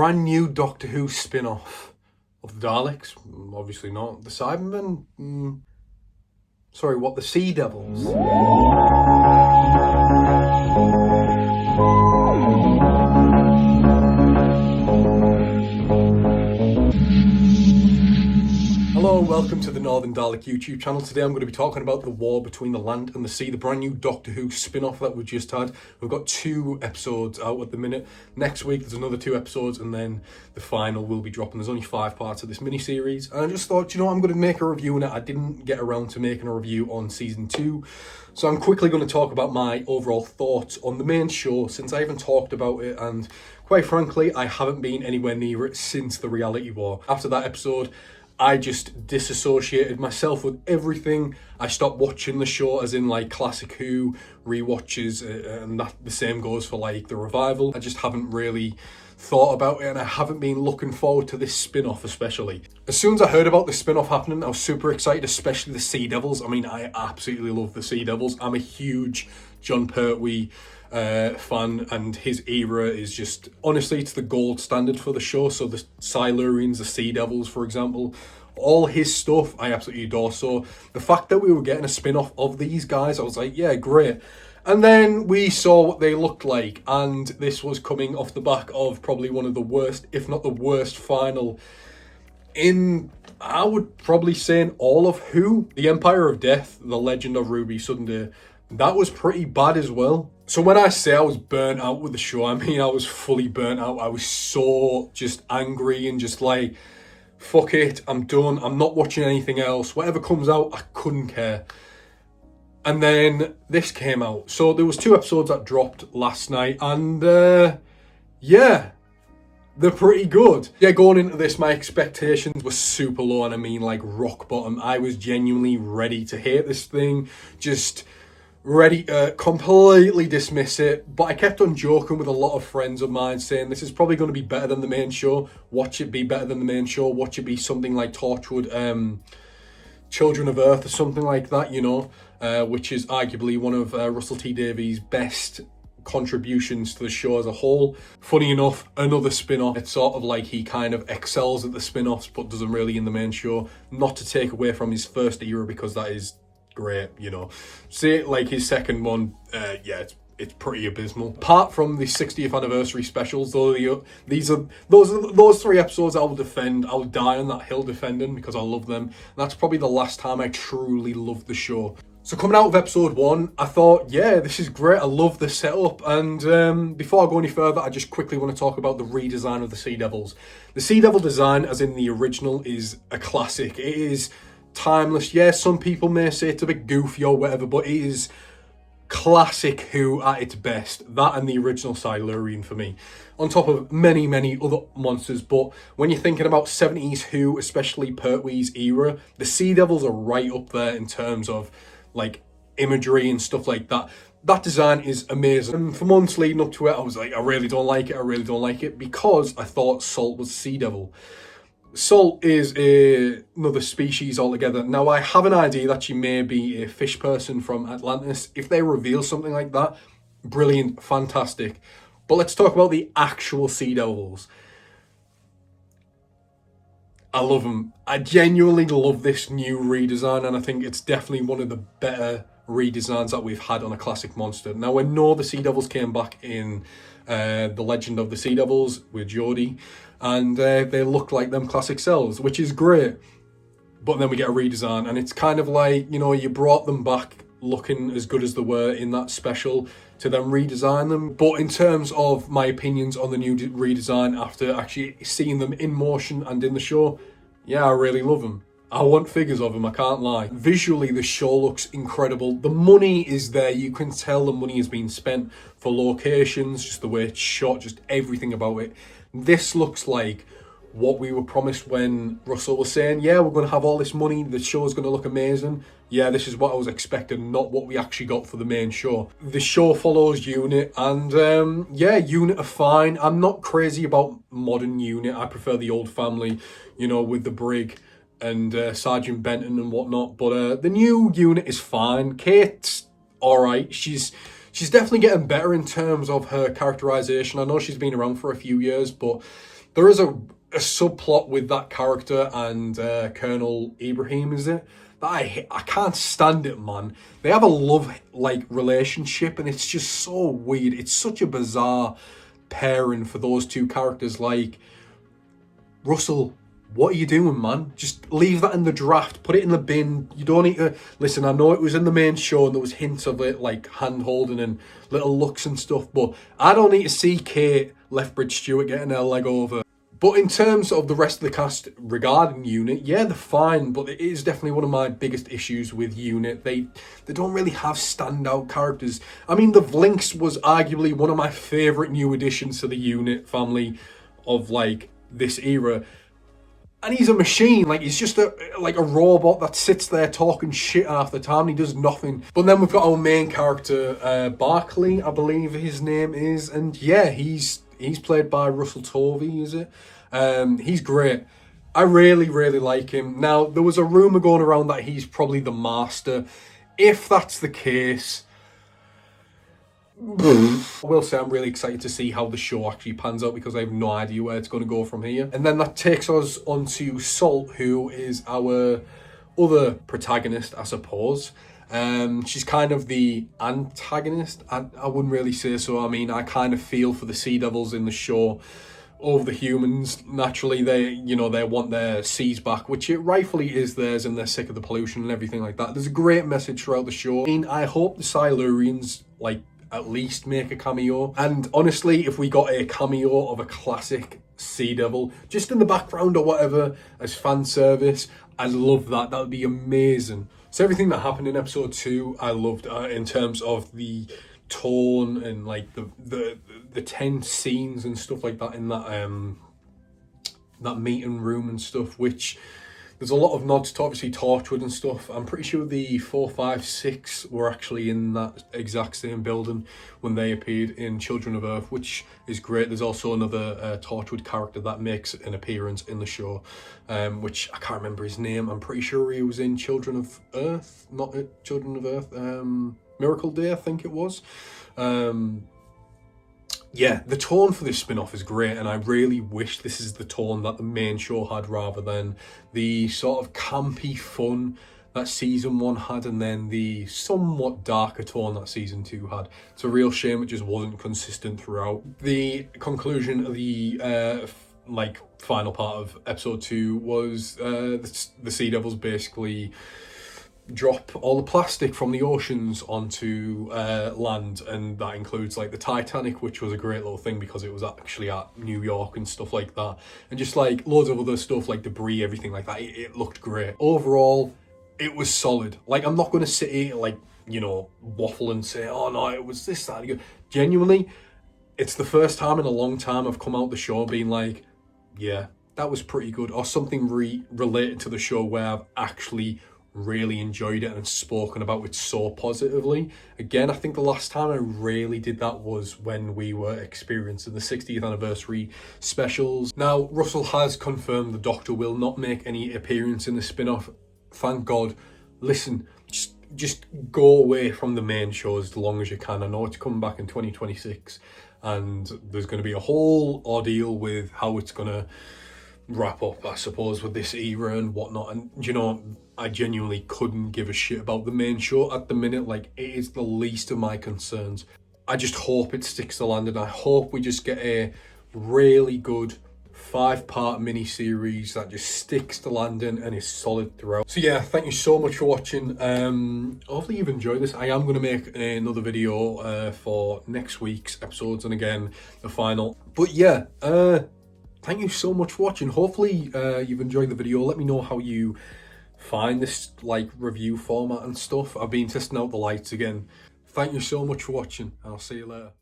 brand new Doctor Who spin-off of the Daleks. Obviously not. The Cybermen? Sorry, what? The Sea Devils? Hello, welcome to the Northern Dalek YouTube channel. Today I'm going to be talking about the war between the land and the sea, the brand new Doctor Who spin-off that we just had. We've got 2 episodes out at the minute. Next week there's another 2 episodes and then the final will be dropping. There's only 5 parts of this mini-series. And I just thought, I'm going to make a review on it. I didn't get around to making a review on season 2. So I'm quickly going to talk about my overall thoughts on the main show since I haven't talked about it, and quite frankly, I haven't been anywhere near it since the reality war. After that episode, I just disassociated myself with everything. I stopped watching the show, as in like Classic Who rewatches, and that the same goes for like the revival. I just haven't really thought about it, and I haven't been looking forward to this spin-off especially. As soon as I heard about the spin-off happening, I was super excited, especially the Sea Devils. I mean, I absolutely love the Sea Devils. I'm a huge John Pertwee fan, and his era is just, honestly, it's the gold standard for the show. So the Silurians, the Sea Devils, for example, all his stuff I absolutely adore. So the fact that we were getting a spin-off of these guys, I was like, yeah, great. And then we saw what they looked like, and this was coming off the back of probably one of the worst, if not the worst final in, I would probably say, in all of Who. The Empire of Death, The Legend of Ruby Sunday, that was pretty bad as well. So when I say I was burnt out with the show, I mean I was fully burnt out. I was so just angry and just like, fuck it, I'm done. I'm not watching anything else. Whatever comes out, I couldn't care. And then this came out. So there was 2 episodes that dropped last night, and yeah, they're pretty good. Yeah, going into this, my expectations were super low, and I mean like rock bottom. I was genuinely ready to hate this thing, just ready to completely dismiss it. But I kept on joking with a lot of friends of mine, saying this is probably going to be better than the main show. Watch it be better than the main show. Watch it be something like Torchwood, Children of Earth or something like that, which is arguably one of Russell T Davies' best contributions to the show as a whole. Funny enough, another spin-off. It's sort of like he kind of excels at the spin-offs but doesn't really in the main show. Not to take away from his first era, because that is great, Say like his second one, yeah, it's pretty abysmal. Apart from the 60th anniversary specials, though, those 3 episodes I will defend. I'll die on that hill defending, because I love them. And that's probably the last time I truly loved the show. So coming out of episode 1, I thought, yeah, this is great. I love the setup. And before I go any further, I just quickly want to talk about the redesign of the Sea Devils. The Sea Devil design, as in the original, is a classic. It is timeless. Yeah, some people may say it's a bit goofy or whatever, but it is classic Who at its best. That and the original Silurian for me, on top of many, many other monsters. But when you're thinking about 70s Who, especially Pertwee's era, the Sea Devils are right up there in terms of like imagery and stuff like that. That design is amazing. And for months leading up to it, I was like, I really don't like it, because I thought Salt was Sea Devil. Salt is another species altogether. Now, I have an idea that she may be a fish person from Atlantis. If they reveal something like that, brilliant, fantastic. But let's talk about the actual Sea Devils. I love them. I genuinely love this new redesign, and I think it's definitely one of the better redesigns that we've had on a classic monster. Now, I know the Sea Devils came back in The Legend of the Sea Devils with Jodie, and they look like them classic selves, which is great. But then we get a redesign, and it's kind of like, you brought them back looking as good as they were in that special to then redesign them. But in terms of my opinions on the new redesign after actually seeing them in motion and in the show, yeah, I really love them. I want figures of them, I can't lie. Visually, the show looks incredible. The money is there. You can tell the money has been spent for locations, just the way it's shot, just everything about it. This looks like what we were promised when Russell was saying, yeah, we're going to have all this money, the show's going to look amazing. Yeah, this is what I was expecting, not what we actually got for the main show. The show follows Unit, and yeah, Unit are fine. I'm not crazy about modern Unit. I prefer the old family, with the brig and Sergeant Benton and whatnot. But the new Unit is fine. Kate's all right. She's she's definitely getting better in terms of her characterization. I know she's been around for a few years, but there is a subplot with that character and Colonel Ibrahim, is it? That I can't stand it, man. They have a love like relationship, and it's just so weird. It's such a bizarre pairing for those two characters. Like, Russell, what are you doing, man? Just leave that in the draft. Put it in the bin. You don't need to... Listen, I know it was in the main show and there was hints of it, like hand-holding and little looks and stuff, but I don't need to see Kate Lethbridge Stewart getting her leg over. But in terms of the rest of the cast regarding Unit, yeah, they're fine, but it is definitely one of my biggest issues with Unit. They don't really have standout characters. I mean, the Vlinks was arguably one of my favourite new additions to the Unit family of, like, this era. And he's a machine, like he's just a robot that sits there talking shit half the time and he does nothing. But then we've got our main character, Barclay, I believe his name is, and yeah, he's played by Russell Tovey, is it? He's great. I really, really like him. Now, there was a rumour going around that he's probably the master. If that's the case, I will say I'm really excited to see how the show actually pans out because I have no idea where it's going to go from here. And then that takes us on to Salt, who is our other protagonist, I suppose. She's kind of the antagonist. I wouldn't really say so. I mean, I kind of feel for the Sea Devils in the show over the humans. Naturally, they want their seas back, which it rightfully is theirs, and they're sick of the pollution and everything like that. There's a great message throughout the show. I mean, I hope the Silurians, like, at least make a cameo. And honestly, if we got a cameo of a classic Sea Devil, just in the background or whatever, as fan service, I'd love that. That would be amazing. So everything that happened in episode 2, I loved in terms of the tone and like the tense scenes and stuff like that in that meeting room and stuff, which there's a lot of nods to obviously Torchwood and stuff. I'm pretty sure the 4, 5, 6 were actually in that exact same building when they appeared in Children of Earth, which is great. There's also another Torchwood character that makes an appearance in the show, which I can't remember his name. I'm pretty sure he was in Children of Earth, not Children of Earth, Miracle Day, I think it was. Yeah, the tone for this spin-off is great, and I really wish this is the tone that the main show had rather than the sort of campy fun that season 1 had and then the somewhat darker tone that season 2 had. It's a real shame it just wasn't consistent throughout. The conclusion of the final part of episode 2 was the Sea Devils basically drop all the plastic from the oceans onto land, and that includes like the Titanic, which was a great little thing because it was actually at New York and stuff like that, and just like loads of other stuff like debris, everything like that. It looked great. Overall, it was solid. Like, I'm not going to sit here like, waffle and say, oh no, it was this, that, good. Genuinely, it's the first time in a long time I've come out the show being like, yeah, that was pretty good, or something related to the show where I've actually really enjoyed it and spoken about it so positively. Again, I think the last time I really did that was when we were experiencing the 60th anniversary specials. Now, Russell has confirmed the Doctor will not make any appearance in the spin-off. Thank God. Listen, just go away from the main show as long as you can. I know it's coming back in 2026 and there's going to be a whole ordeal with how it's going to wrap up, I suppose, with this era and whatnot. And I genuinely couldn't give a shit about the main show at the minute. Like, it is the least of my concerns. I just hope it sticks to landing. I hope we just get a really good 5-part mini-series that just sticks to landing and is solid throughout. So yeah, thank you so much for watching. Hopefully you've enjoyed this. I am going to make another video for next week's episodes and again the final. But yeah, thank you so much for watching. Hopefully you've enjoyed the video. Let me know how you find this like review format and stuff. I've been testing out the lights again. Thank you so much for watching. I'll see you later.